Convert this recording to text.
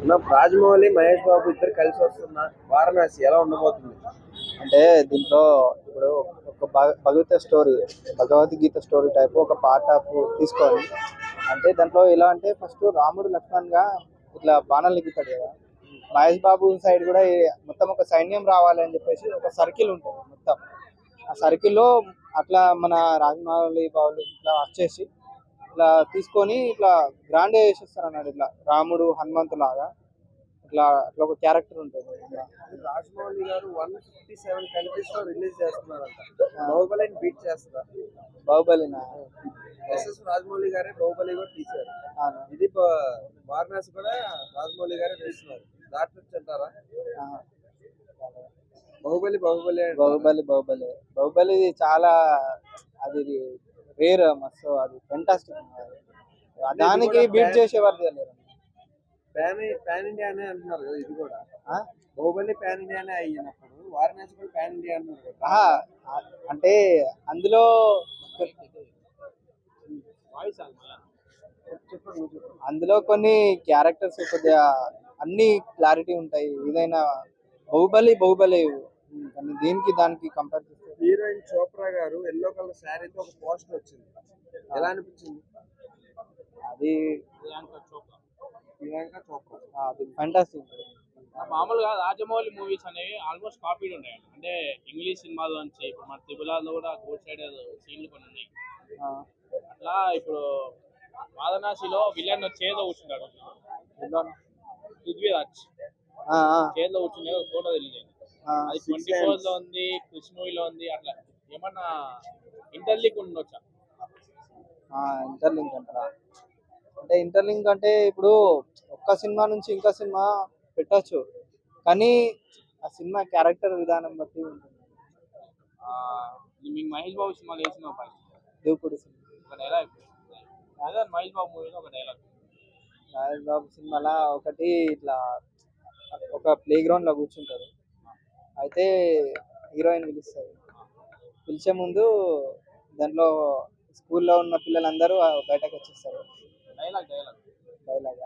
నా రాజమౌళి, మహేష్ బాబు ఇద్దరు కలిసి వస్తున్న వారణాసి ఎలా ఉండబోతుంది? అంటే దీంట్లో ఇప్పుడు ఒక భగవద్గీత స్టోరీ టైప్ ఒక పార్ట్ ఆఫ్ తీసుకొని, అంటే దాంట్లో ఎలా అంటే ఫస్ట్ రాముడు లక్ష్మణ్ గా ఇట్లా బాణాలు లిగుతాడు కదా. మహేష్ బాబు సైడ్ కూడా మొత్తం ఒక సైన్యం రావాలి అని చెప్పేసి ఒక సర్కిల్ ఉంటుంది మొత్తం. ఆ సర్కిల్లో అట్లా మన రాజమౌళి బాబు ఇట్లా వచ్చేసి ఇట్లా తీసుకొని ఇట్లా గ్రాండ్ చేసేస్తారు అన్నాడు. ఇట్లా రాముడు హనుమంతు లాగా ఇట్లా అట్లా ఒక క్యారెక్టర్ ఉంటుంది. రాజమౌళి గారు 157 కంట్రీస్ లో రిలీజ్ చేస్తున్నారంట. బాహుబలిని బీట్ చేస్తారా? బాహుబలినా? రాజమౌళి గారే బాహుబలి కూడా తీశారు. ఇది వారణాసి కూడా రాజమౌళి గారే తీస్తున్నారు. దాటొచ్చు అంటారా? బాహుబలి బాహుబలి బాహుబలి బాహుబలి బాహుబలి చాలా అది రేర్ మస్తు, అది ఫెంటాస్టిక్. దానికి బీట్ చేసేవారు తెలియదు. పాన్ ఇండియా అనే అంటున్నారు కదా, ఇది కూడా బాహుబలి పాన్ ఇండియా అనే అయినప్పుడు వారణాసి కూడా పాన్ ఇండియా అంటున్నారు కదా. అంటే అందులో అందులో కొన్ని క్యారెక్టర్స్ కొద్దిగా అన్ని క్లారిటీ ఉంటాయి. ఏదైనా బాహుబలి బాహుబలి కానీ దీనికి దానికి కంపేర్ చేస్తే హీరోయిన్ చోప్రా గారు ఎల్లో కలర్ శారీతో ఒక పోస్టర్ వచ్చింది, ఎలా అనిపించింది? అది ప్రియాంక చోప్రా అది ఫ్యాంటాస్టిక్. మామూలుగా రాజమౌళి మూవీస్ అనేవి ఆల్మోస్ట్ కాపీడ్ ఉంటాయి. అంటే ఇంగ్లీష్ సినిమాలో నుంచి ఇప్పుడు మన త్రిబులాలో కూడా గోడ్ సైడ్ సీన్లు కొన్ని ఉన్నాయి. అట్లా ఇప్పుడు వారణాసిలో విలన్ చేతిలో కూర్చున్నాడు పృథ్వీరాజ్. చేతిలో కూర్చునే ఫోటో తెలియదు. అది 24 లో ఉంది, కృష్ణ మూవీలో ఉంది. అట్లా ఏమన్నా ఇంటర్లింక్ ఉండొచ్చా? ఇంటర్లింక్ అంటారా? అంటే ఇంటర్లింక్ అంటే ఇప్పుడు ఒక్క సినిమా నుంచి ఇంకా సినిమా పెట్టచ్చు, కానీ ఆ సినిమా క్యారెక్టర్ విధానం బట్టి ఉంటుంది. మీకు మహేష్ బాబు సినిమాలు వేసిన దూకుడు సినిమా ఒక డైలాగ్, మహేష్ బాబు మూవీలో ఒక డైలాగ్. మహేష్ బాబు సినిమాలో ఒకటి ఇట్లా ఒక ప్లే గ్రౌండ్ లో కూర్చుంటారు. అయితే హీరోయిన్ పిలుస్తారు. పిలిచే ముందు దాంట్లో స్కూల్లో ఉన్న పిల్లలందరూ బయటకు వచ్చేస్తారు. Dialogue dialogue